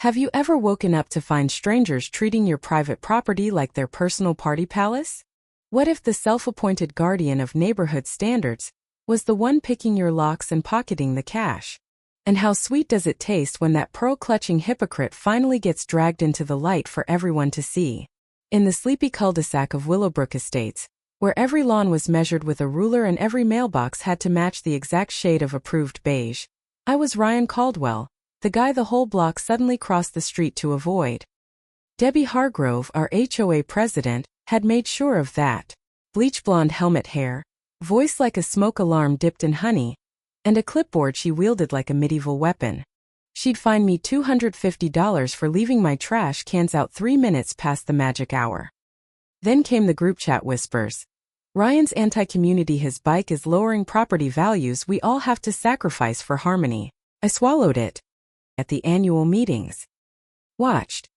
Have you ever woken up to find strangers treating your private property like their personal party palace? What if the self-appointed guardian of neighborhood standards was the one picking your locks and pocketing the cash? And how sweet does it taste when that pearl-clutching hypocrite finally gets dragged into the light for everyone to see? In the sleepy cul-de-sac of Willowbrook Estates, where every lawn was measured with a ruler and every mailbox had to match the exact shade of approved beige, I was Ryan Caldwell, the guy the whole block suddenly crossed the street to avoid. Debbie Hargrove, our HOA president, had made sure of that. Bleach blonde helmet hair, voice like a smoke alarm dipped in honey, and a clipboard she wielded like a medieval weapon. She'd fine me $250 for leaving my trash cans out 3 minutes past the magic hour. Then came the group chat whispers. Ryan's anti-community, his bike is lowering property values, we all have to sacrifice for harmony. I swallowed it. At the annual meetings. Watched.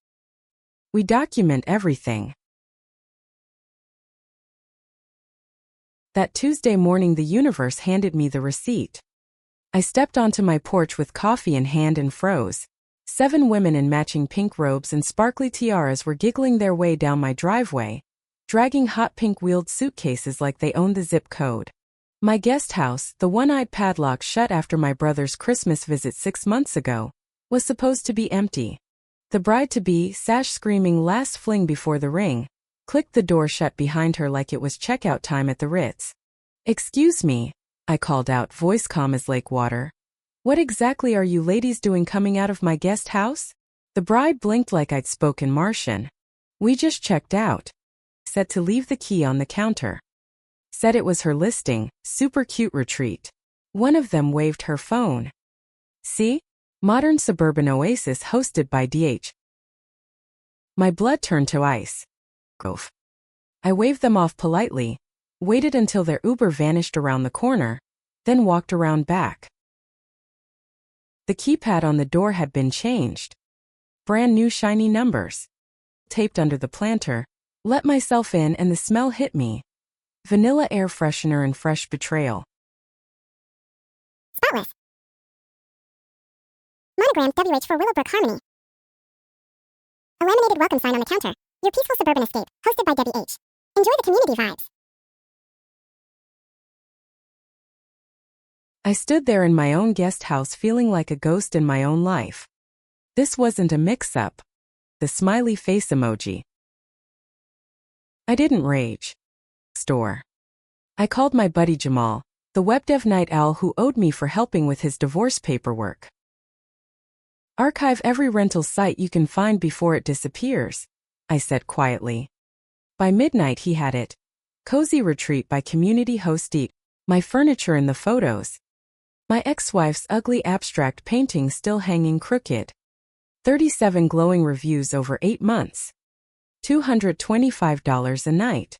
We document everything. That Tuesday morning the universe handed me the receipt. I stepped onto my porch with coffee in hand and froze. 7 women in matching pink robes and sparkly tiaras were giggling their way down my driveway, dragging hot pink-wheeled suitcases like they owned the zip code. My guest house, the one I'd padlocked shut after my brother's Christmas visit 6 months ago, was supposed to be empty. The bride-to-be, sash screaming last fling before the ring, clicked the door shut behind her like it was checkout time at the Ritz. "Excuse me," I called out, voice calm as lake water. "What exactly are you ladies doing coming out of my guest house?" The bride blinked like I'd spoken Martian. "We just checked out." Said to leave the key on the counter. Said it was her listing, super cute retreat. One of them waved her phone. "See? Modern suburban oasis hosted by DH. My blood turned to ice. Grove. I waved them off politely, waited until their Uber vanished around the corner, then walked around back. The keypad on the door had been changed. Brand new shiny numbers. Taped under the planter, let myself in and the smell hit me. Vanilla air freshener and fresh betrayal. Spotless. Monogram WH for Willowbrook Harmony. A laminated welcome sign on the counter. Your peaceful suburban escape, hosted by Debbie H. Enjoy the community vibes. I stood there in my own guest house feeling like a ghost in my own life. This wasn't a mix-up. The smiley face emoji. I didn't rage. Store. I called my buddy Jamal, the web dev night owl who owed me for helping with his divorce paperwork. "Archive every rental site you can find before it disappears," I said quietly. By midnight he had it. Cozy retreat by community host Eat, my furniture in the photos. My ex-wife's ugly abstract painting still hanging crooked. 37 glowing reviews over 8 months. $225 a night.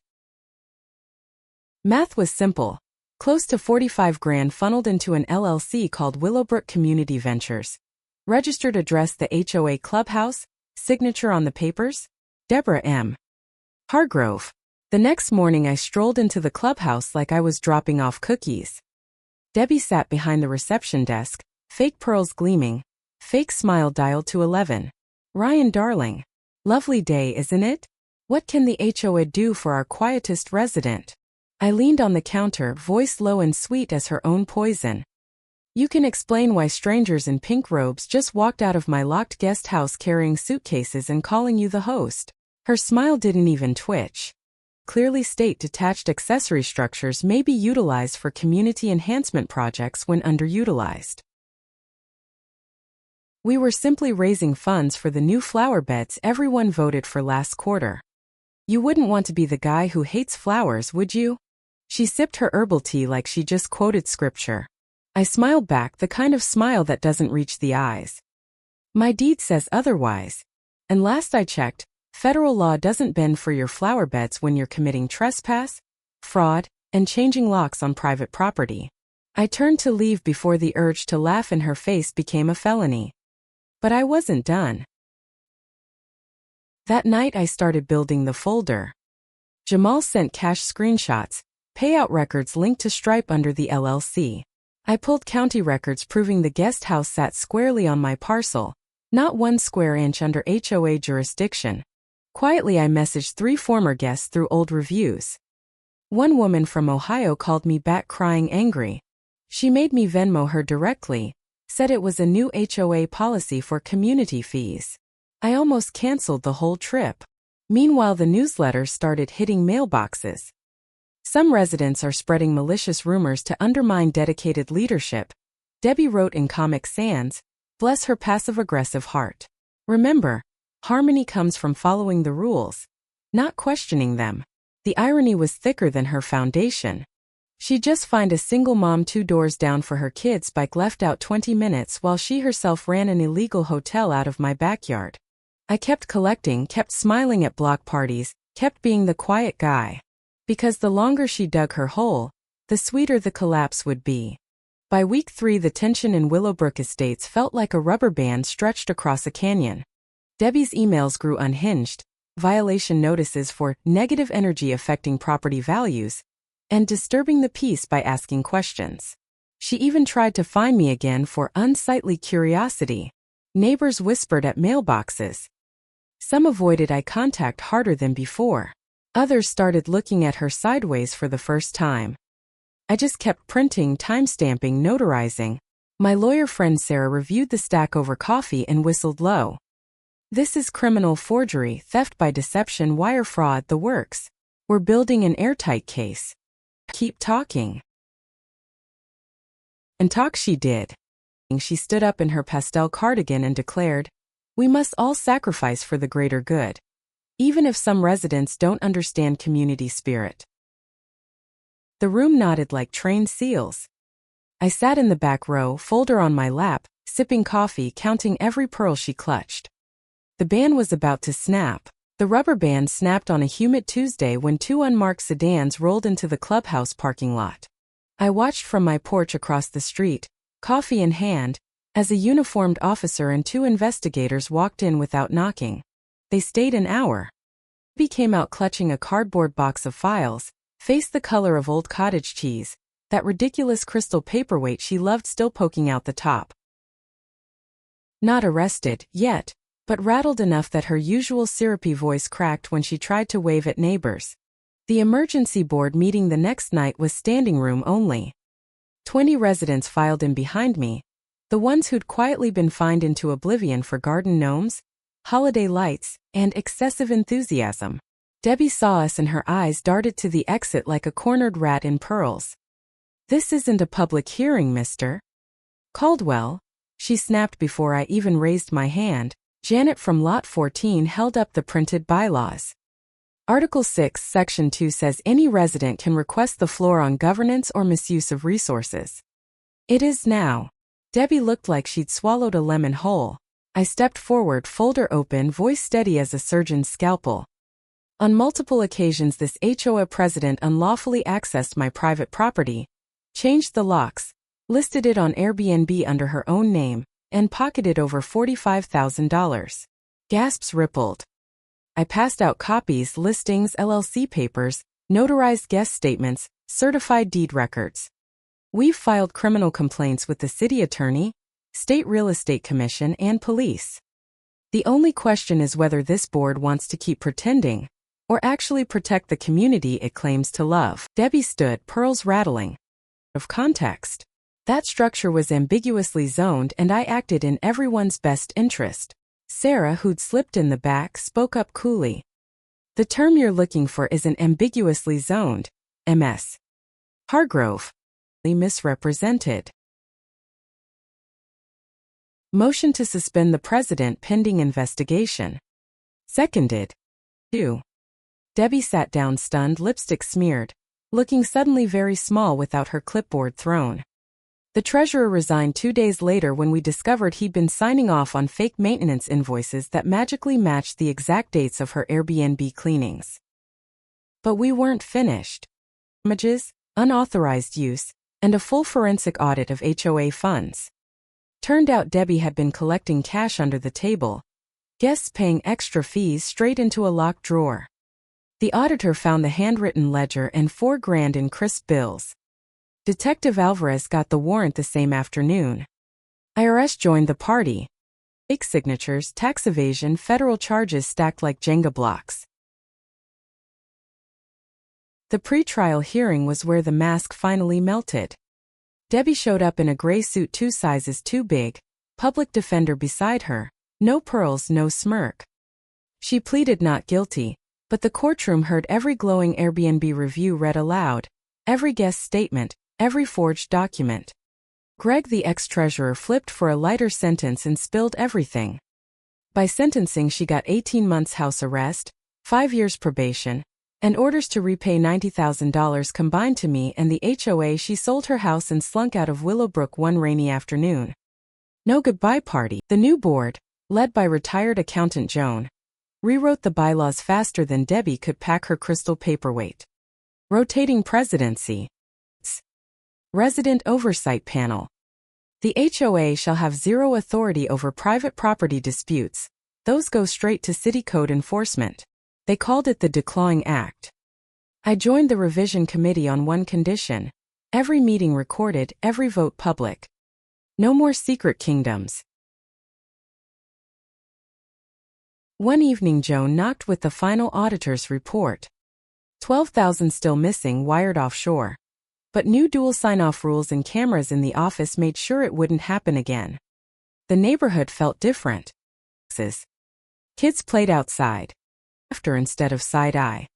Math was simple. Close to 45 grand funneled into an LLC called Willowbrook Community Ventures. Registered address the HOA clubhouse, signature on the papers, Deborah M. Hargrove. The next morning I strolled into the clubhouse like I was dropping off cookies. Debbie sat behind the reception desk, fake pearls gleaming, fake smile dialed to 11. "Ryan darling. Lovely day, isn't it? What can the HOA do for our quietest resident?" I leaned on the counter, voice low and sweet as her own poison. "You can explain why strangers in pink robes just walked out of my locked guest house carrying suitcases and calling you the host." Her smile didn't even twitch. Clearly state detached accessory structures may be utilized for community enhancement projects when underutilized. We were simply raising funds for the new flower beds everyone voted for last quarter. You wouldn't want to be the guy who hates flowers, would you? She sipped her herbal tea like she just quoted scripture. I smiled back, the kind of smile that doesn't reach the eyes. My deed says otherwise. And last I checked, federal law doesn't bend for your flower beds when you're committing trespass, fraud, and changing locks on private property. I turned to leave before the urge to laugh in her face became a felony. But I wasn't done. That night I started building the folder. Jamal sent cash screenshots, payout records linked to Stripe under the LLC. I pulled county records proving the guest house sat squarely on my parcel, Not 1 square inch under HOA jurisdiction. Quietly, I messaged 3 former guests through old reviews. One woman from Ohio called me back crying angry. She made me Venmo her directly, said it was a new HOA policy for community fees. I almost canceled the whole trip. Meanwhile, the newsletter started hitting mailboxes. Some residents are spreading malicious rumors to undermine dedicated leadership. Debbie wrote in Comic Sans, "Bless her passive-aggressive heart. Remember, harmony comes from following the rules, not questioning them." The irony was thicker than her foundation. She just fined a single mom 2 doors down for her kid's bike left out 20 minutes while she herself ran an illegal hotel out of my backyard. I kept collecting, kept smiling at block parties, kept being the quiet guy. Because the longer she dug her hole, the sweeter the collapse would be. By week 3, the tension in Willowbrook Estates felt like a rubber band stretched across a canyon. Debbie's emails grew unhinged, violation notices for negative energy affecting property values, and disturbing the peace by asking questions. She even tried to fine me again for unsightly curiosity. Neighbors whispered at mailboxes. Some avoided eye contact harder than before. Others started looking at her sideways for the first time. I just kept printing, timestamping, notarizing. My lawyer friend Sarah reviewed the stack over coffee and whistled low. "This is criminal forgery, theft by deception, wire fraud, the works. We're building an airtight case." Keep talking. And talk she did. She stood up in her pastel cardigan and declared, "We must all sacrifice for the greater good, even if some residents don't understand community spirit." The room nodded like trained seals. I sat in the back row, folder on my lap, sipping coffee, counting every pearl she clutched. The ban was about to snap. The rubber band snapped on a humid Tuesday when 2 unmarked sedans rolled into the clubhouse parking lot. I watched from my porch across the street, coffee in hand, as a uniformed officer and 2 investigators walked in without knocking. They stayed an hour. He came out clutching a cardboard box of files, face the color of old cottage cheese, that ridiculous crystal paperweight she loved still poking out the top. Not arrested, yet, but rattled enough that her usual syrupy voice cracked when she tried to wave at neighbors. The emergency board meeting the next night was standing room only. 20 residents filed in behind me, the ones who'd quietly been fined into oblivion for garden gnomes, holiday lights, and excessive enthusiasm. Debbie saw us and her eyes darted to the exit like a cornered rat in pearls. "This isn't a public hearing, Mr. Caldwell," she snapped before I even raised my hand. Janet from Lot 14 held up the printed bylaws. Article 6, Section 2 says any resident can request the floor on governance or misuse of resources. It is now. Debbie looked like she'd swallowed a lemon whole. I stepped forward, folder open, voice steady as a surgeon's scalpel. On multiple occasions this HOA president unlawfully accessed my private property, changed the locks, listed it on Airbnb under her own name, and pocketed over $45,000. Gasps rippled. I passed out copies, listings, LLC papers, notarized guest statements, certified deed records. We've filed criminal complaints with the city attorney, state real estate commission, and police. The only question is whether this board wants to keep pretending, or actually protect the community it claims to love. Debbie stood, pearls rattling. Of context. That structure was ambiguously zoned and I acted in everyone's best interest. Sarah, who'd slipped in the back, spoke up coolly. "The term you're looking for isn't ambiguously zoned, Ms. Hargrove." Misrepresented. Motion to suspend the president pending investigation. Seconded. 2. Debbie sat down stunned, lipstick smeared, looking suddenly very small without her clipboard thrown. The treasurer resigned 2 days later when we discovered he'd been signing off on fake maintenance invoices that magically matched the exact dates of her Airbnb cleanings. But we weren't finished. Damages, unauthorized use, and a full forensic audit of HOA funds. Turned out Debbie had been collecting cash under the table, guests paying extra fees straight into a locked drawer. The auditor found the handwritten ledger and $4,000 in crisp bills. Detective Alvarez got the warrant the same afternoon. IRS joined the party. fake signatures, tax evasion, federal charges stacked like Jenga blocks. The pre-trial hearing was where the mask finally melted. Debbie showed up in a gray suit 2 sizes too big, public defender beside her, no pearls, no smirk. She pleaded not guilty, but the courtroom heard every glowing Airbnb review read aloud, every guest statement, every forged document. Greg, the ex-treasurer, flipped for a lighter sentence and spilled everything. By sentencing, she got 18 months house arrest, 5 years probation, and orders to repay $90,000 combined. To me and the HOA, she sold her house and slunk out of Willowbrook one rainy afternoon. No goodbye party. The new board, led by retired accountant Joan, rewrote the bylaws faster than Debbie could pack her crystal paperweight. Rotating presidency. Resident Oversight Panel. The HOA shall have zero authority over private property disputes. Those go straight to city code enforcement. They called it the Declawing Act. I joined the revision committee on one condition: every meeting recorded, every vote public. No more secret kingdoms. One evening Joan knocked with the final auditor's report. 12,000 still missing, wired offshore. But new dual sign-off rules and cameras in the office made sure it wouldn't happen again. The neighborhood felt different. Kids played outside. Laughter instead of side-eye.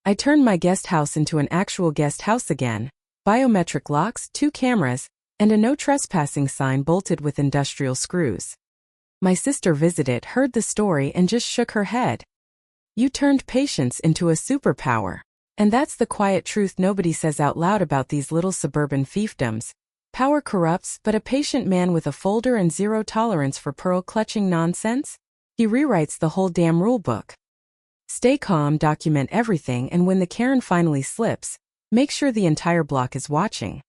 I turned my guest house into an actual guest house again. Biometric locks, 2 cameras, and a no trespassing sign bolted with industrial screws. My sister visited, heard the story, and just shook her head. You turned patience into a superpower. And that's the quiet truth nobody says out loud about these little suburban fiefdoms. Power corrupts, but a patient man with a folder and zero tolerance for pearl-clutching nonsense? He rewrites the whole damn rulebook. Stay calm, document everything, and when the Karen finally slips, make sure the entire block is watching.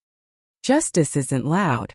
Justice isn't loud.